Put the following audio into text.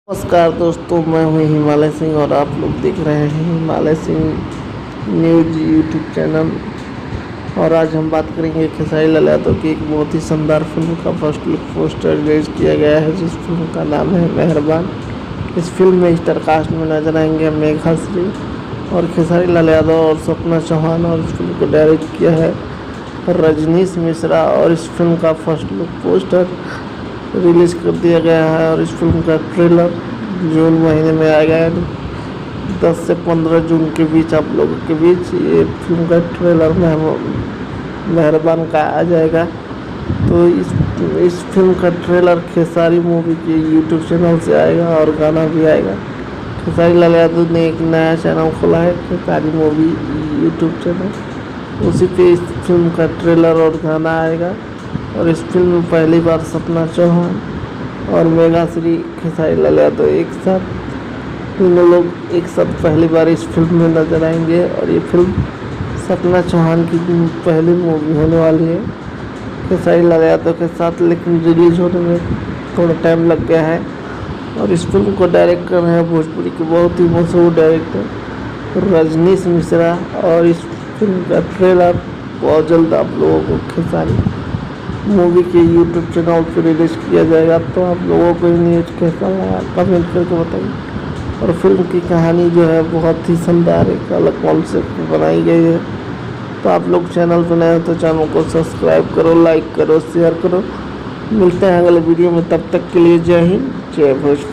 नमस्कार दोस्तों, मैं हूं हिमालय सिंह और आप लोग देख रहे हैं Himalaya Singh news YouTube channel. और आज हम बात करेंगे खेसारी लाल यादव की एक बहुत ही शानदार फिल्म का फर्स्ट लुक पोस्टर रिलीज किया गया है, जिस फिल्म का नाम है मेहरबान। इस फिल्म में स्टार कास्ट में नजर आएंगे मेघाश्री और खेसारी लाल यादव और सपना चौहान, और इस फिल्म को डायरेक्ट किया है रजनीश मिश्रा। और इस फिल्म का फर्स्ट लुक पोस्टर रिलीज कर दिया गया है और इस फिल्म का ट्रेलर जून महीने में आएगा। 10 से 15 जून के बीच आप लोगों के बीच ये फिल्म का ट्रेलर मेहरबान का आ जाएगा। तो इस फिल्म का ट्रेलर खेसारी मूवी के यूट्यूब चैनल से आएगा और गाना भी आएगा। खेसारी लाल यादव ने एक नया चैनल खोला है, खेसारी मूवी यूट्यूब चैनल, उसी पे इस फिल्म का ट्रेलर और गाना आएगा। और इस फिल्म में पहली बार सपना चौहान और मेघाश्री खेसारी लाल यादव एक साथ, तीनों लोग एक साथ पहली बार इस फिल्म में नजर आएंगे। और ये फिल्म सपना चौहान की पहली मूवी होने वाली है खेसारी लाल यादव के साथ, लेकिन रिलीज होने में थोड़ा टाइम लग गया है। और इस फिल्म को डायरेक्ट कर रहे हैं भोजपुरी के बहुत ही मशहूर डायरेक्टर रजनीश मिश्रा। और इस फिल्म का ट्रेलर बहुत जल्द आप लोगों को खेसारी मूवी के यूट्यूब चैनल पर रिलीज किया जाएगा। तो आप लोगों को न्यूज कैसा लगा कमेंट करके बताइए। और फिल्म की कहानी जो है बहुत ही शानदार, एक अलग कॉन्सेप्ट में बनाई गई है। तो आप लोग चैनल पर नए हो तो चैनल को सब्सक्राइब करो, लाइक करो, शेयर करो। मिलते हैं अगले वीडियो में, तब तक के लिए जय हिंद, जय भोजपुरी।